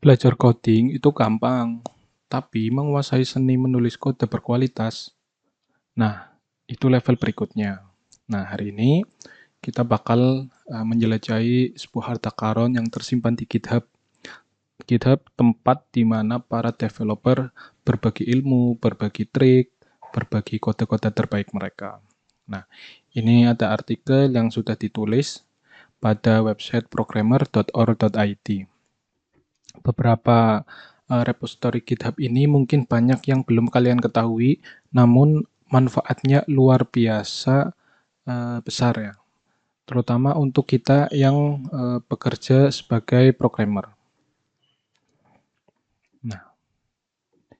Belajar coding itu gampang, tapi menguasai seni menulis kode berkualitas, nah itu level berikutnya. Nah, hari ini kita bakal menjelajahi sebuah harta karun yang tersimpan di GitHub. GitHub tempat di mana para developer berbagi ilmu, berbagi trik, berbagi kode-kode terbaik mereka. Nah, ini ada artikel yang sudah ditulis pada website programmer.or.id. Beberapa repository GitHub ini mungkin banyak yang belum kalian ketahui, namun manfaatnya luar biasa besar ya, terutama untuk kita yang bekerja sebagai programmer. Nah,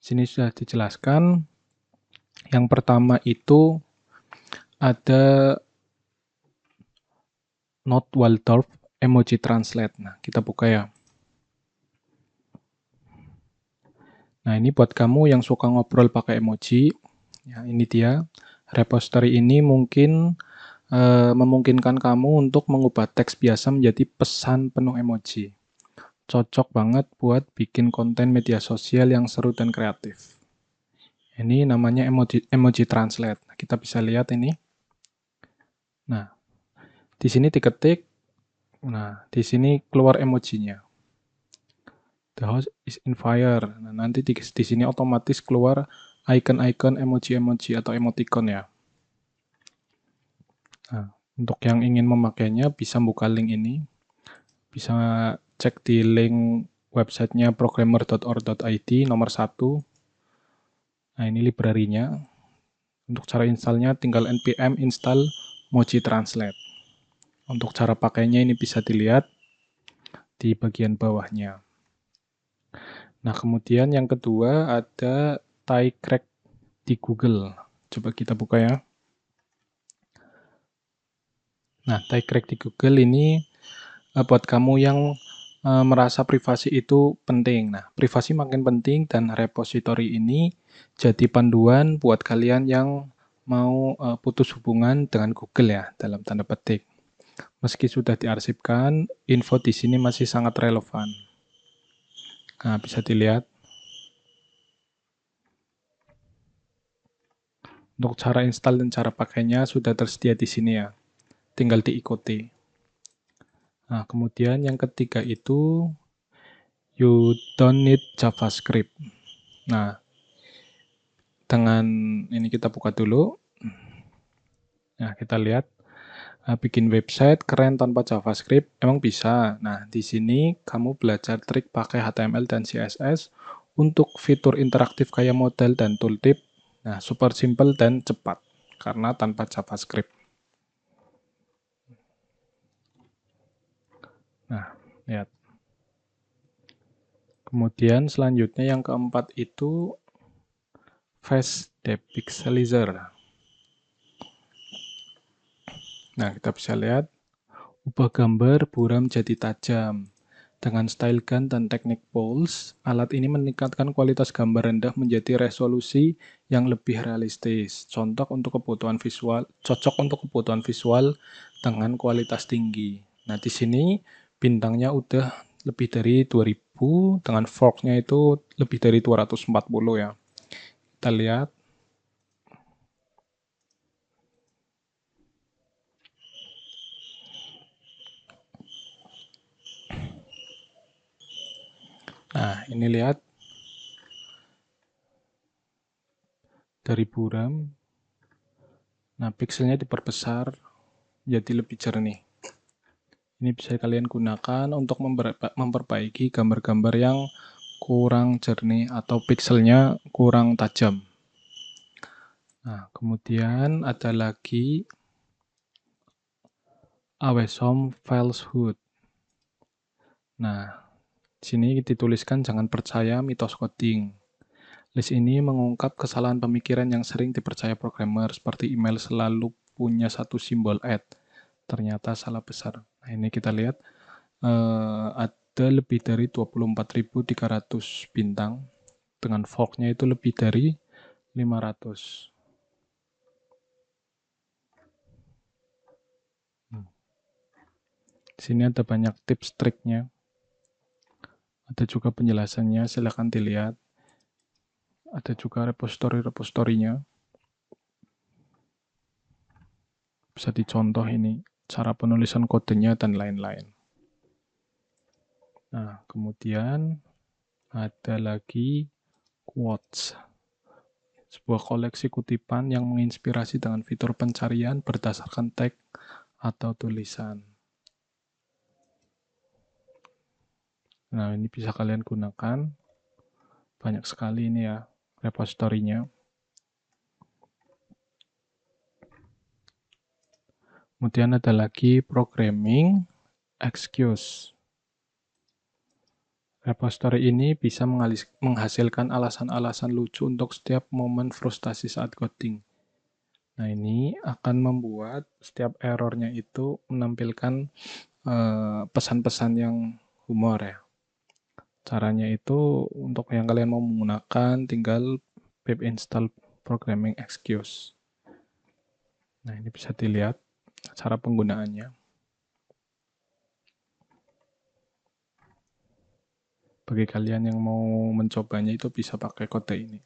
sini sudah dijelaskan. Yang pertama itu ada Node Waldorf Emoji Translate. Nah, kita buka ya. Nah, ini buat kamu yang suka ngobrol pakai emoji. Ya, ini dia. Repository ini mungkin memungkinkan kamu untuk mengubah teks biasa menjadi pesan penuh emoji. Cocok banget buat bikin konten media sosial yang seru dan kreatif. Ini namanya emoji translate. Nah, kita bisa lihat ini. Nah, di sini diketik. Nah, di sini keluar emojinya. The house is in fire. Nah, nanti di sini otomatis keluar icon-icon emoji-emoji atau emoticon ya. Nah, untuk yang ingin memakainya bisa buka link ini. Bisa cek di link websitenya programmer.or.id nomor 1. Nah, ini library-nya. Untuk cara installnya tinggal npm install Moji Translate. Untuk cara pakainya ini bisa dilihat di bagian bawahnya. Nah, kemudian yang kedua ada tycrack di Google. Coba kita buka ya. Nah, tycrack di Google ini buat kamu yang merasa privasi itu penting. Nah, privasi makin penting dan repository ini jadi panduan buat kalian yang mau putus hubungan dengan Google ya, dalam tanda petik. Meski sudah diarsipkan, info di sini masih sangat relevan. Nah, bisa dilihat. Untuk cara install dan cara pakainya sudah tersedia di sini ya. Tinggal diikuti. Nah, kemudian yang ketiga itu you don't need JavaScript. Nah, dengan ini kita buka dulu. Nah, kita lihat bikin website keren tanpa JavaScript emang bisa. Nah, di sini kamu belajar trik pakai HTML dan CSS untuk fitur interaktif kayak model dan tooltip. Nah, super simple dan cepat karena tanpa JavaScript. Nah, lihat. Kemudian selanjutnya yang keempat itu Face Depixelizer. Nah, kita bisa lihat ubah gambar buram jadi tajam. Dengan style gun dan teknik pulse, alat ini meningkatkan kualitas gambar rendah menjadi resolusi yang lebih realistis. Cocok untuk kebutuhan visual dengan kualitas tinggi. Nah, di sini bintangnya udah lebih dari 2000, dengan forknya itu lebih dari 240 ya. Kita lihat. Nah, ini lihat. Dari buram. Nah, pixelnya diperbesar jadi lebih jernih. Ini bisa kalian gunakan untuk memperbaiki gambar-gambar yang kurang jernih atau pixelnya kurang tajam. Nah, kemudian ada lagi Awesome Falsehood. Nah, sini dituliskan jangan percaya mitos coding. List ini mengungkap kesalahan pemikiran yang sering dipercaya programmer, seperti email selalu punya satu simbol @ ternyata salah besar. Nah, ini kita lihat ada lebih dari 24.300 bintang dengan forknya itu lebih dari 500. Di sini ada banyak tips triknya. Ada juga penjelasannya, silahkan dilihat. Ada juga repositorinya. Bisa dicontoh ini, cara penulisan kodenya dan lain-lain. Nah, kemudian ada lagi quotes. Sebuah koleksi kutipan yang menginspirasi dengan fitur pencarian berdasarkan tag atau tulisan. Nah, ini bisa kalian gunakan. Banyak sekali ini ya, repositorinya. Kemudian ada lagi programming excuse. Repository ini bisa menghasilkan alasan-alasan lucu untuk setiap momen frustasi saat coding. Nah, ini akan membuat setiap errornya itu menampilkan pesan-pesan yang humor ya. Caranya itu untuk yang kalian mau menggunakan tinggal pip install programming excuse. Nah, ini bisa dilihat cara penggunaannya. Bagi kalian yang mau mencobanya itu bisa pakai kode ini.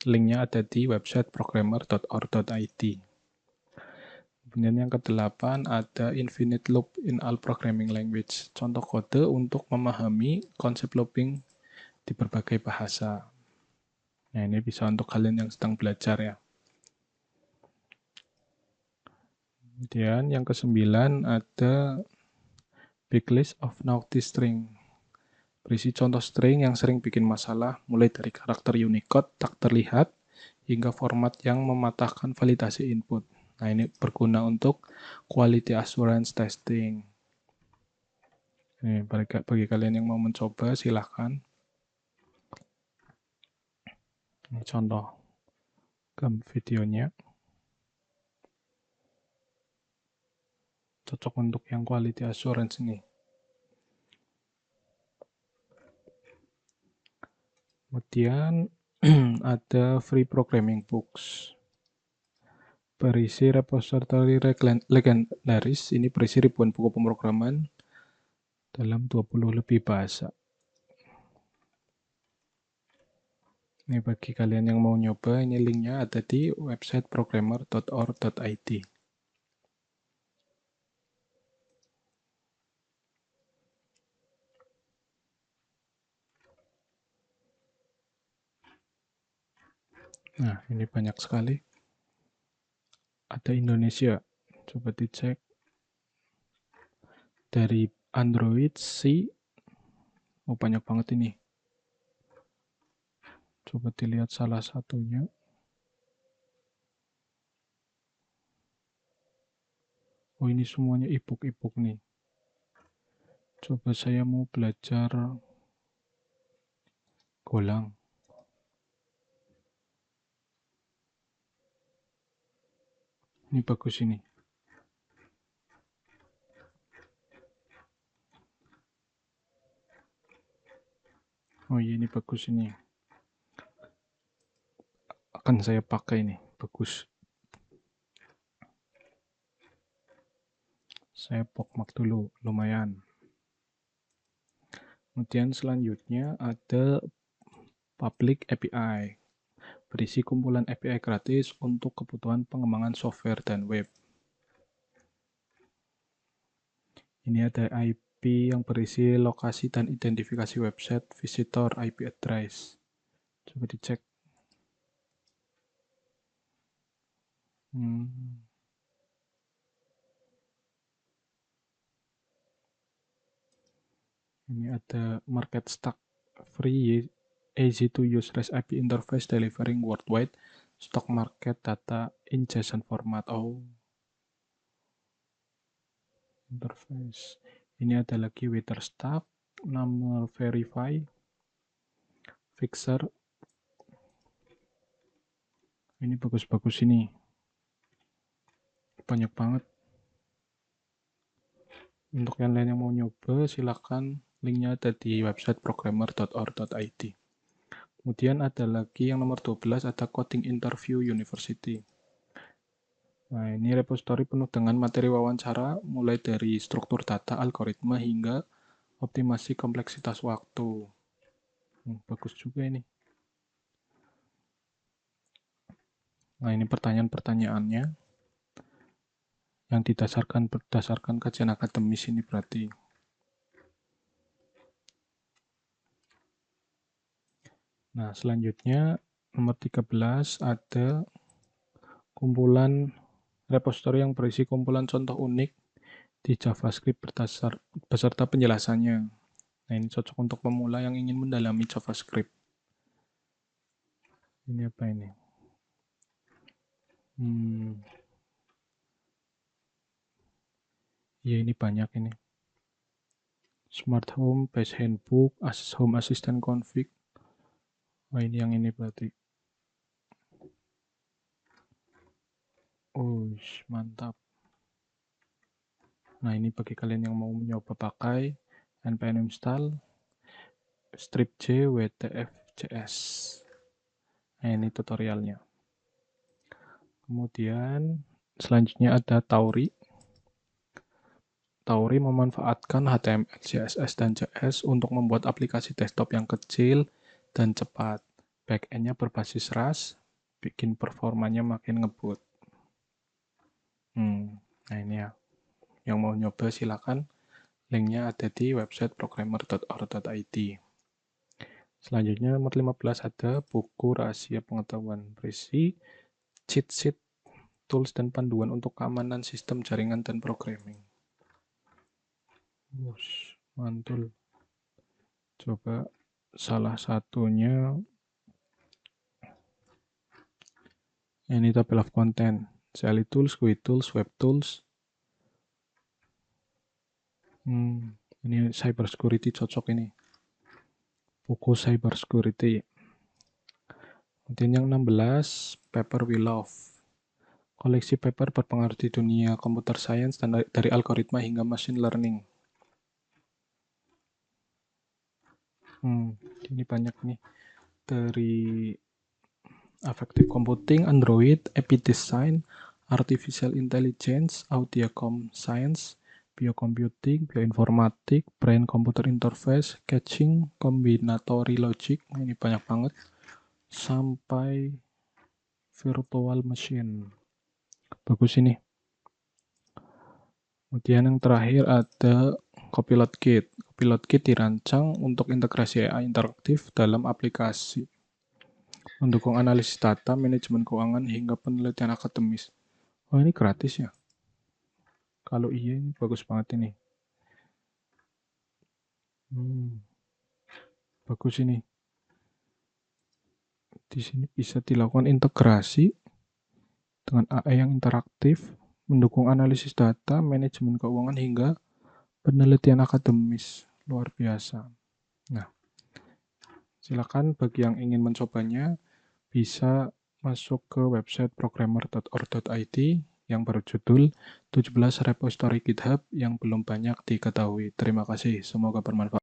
Linknya ada di website programmer.or.id. Kemudian yang ke-8 ada infinite loop in all programming language. Contoh kode untuk memahami konsep looping di berbagai bahasa. Nah, ini bisa untuk kalian yang sedang belajar ya. Kemudian yang ke-9 ada big list of naughty string. Berisi contoh string yang sering bikin masalah, mulai dari karakter Unicode tak terlihat, hingga format yang mematahkan validasi input. Nah, ini berguna untuk quality assurance testing. Nih, bagi kalian yang mau mencoba, silahkan. Ini contoh videonya. Cocok untuk yang quality assurance ini. Kemudian ada free programming books. Berisi repository legendaris, ini berisi ribuan buku pemrograman dalam 20 lebih bahasa. Ini bagi kalian yang mau nyoba, ini linknya ada di website programmer.or.id. Nah, ini banyak sekali. Ada Indonesia, coba dicek. Dari Android sih, oh banyak banget ini. Coba dilihat salah satunya. Oh, ini semuanya e-book nih. Coba saya mau belajar Golang. Ini bagus ini. Oh iya, ini bagus ini. Akan saya pakai ini, bagus. Saya bookmark dulu, lumayan. Kemudian selanjutnya ada Public API. Berisi kumpulan API gratis untuk kebutuhan pengembangan software dan web. Ini ada IP yang berisi lokasi dan identifikasi website, visitor, IP address. Coba dicek. Ini ada market stack free, easy to use REST API interface delivering worldwide stock market data in JSON format. Oh, interface. Ini ada lagi waiter stack, number verify, fixer. Ini bagus-bagus ini. Banyak banget. Untuk yang lain yang mau nyoba, silakan linknya ada di website programmer.or.id. Kemudian ada lagi yang nomor 12, ada Coding Interview University. Nah, ini repository penuh dengan materi wawancara, mulai dari struktur data, algoritma, hingga optimasi kompleksitas waktu. Bagus juga ini. Nah, ini pertanyaan-pertanyaannya yang berdasarkan kajian akademis ini berarti. Nah, selanjutnya nomor 13 ada kumpulan repository yang berisi kumpulan contoh unik di JavaScript beserta penjelasannya. Nah, ini cocok untuk pemula yang ingin mendalami JavaScript. Ini apa ini? Ya, ini banyak ini. Smart Home, Base Handbook, Home Assistant Config. Oh, ini yang ini berarti. Oh, mantap. Nah, ini bagi kalian yang mau mencoba pakai npm install stripj wtf.js. Nah, ini tutorialnya. Kemudian selanjutnya ada Tauri. Tauri memanfaatkan HTML, CSS, dan JS untuk membuat aplikasi desktop yang kecil dan cepat. Backend-nya berbasis Rust, bikin performanya makin ngebut. Nah, ini ya. Yang mau nyoba silakan. Linknya ada di website programmer.or.id. Selanjutnya nomor 15 ada buku rahasia pengetahuan, berisi cheat sheet, tools, dan panduan untuk keamanan sistem jaringan dan programming. Mantul. Coba salah satunya ini table of content, CLI tools, GUI tools, web tools. Ini cyber security cocok ini. Buku cyber security. Kemudian yang 16, paper we love. Koleksi paper berpengaruh di dunia computer science dan dari algoritma hingga machine learning. Ini banyak nih. Dari affective computing, Android, API design, artificial intelligence, audiocom science, biocomputing, bioinformatik, brain computer interface, caching, combinatory logic. Ini banyak banget. Sampai virtual machine. Bagus ini. Kemudian yang terakhir ada Copilot Kit. Copilot Kit dirancang untuk integrasi AI interaktif dalam aplikasi. Mendukung analisis data, manajemen keuangan, hingga penelitian akademis. Oh, ini gratis ya? Kalau iya, ini bagus banget ini. Bagus ini. Di sini bisa dilakukan integrasi dengan AI yang interaktif, mendukung analisis data, manajemen keuangan, hingga penelitian akademis. Luar biasa. Nah, silakan bagi yang ingin mencobanya, bisa masuk ke website programmer.or.id yang berjudul 17 repository GitHub yang belum banyak diketahui. Terima kasih, semoga bermanfaat.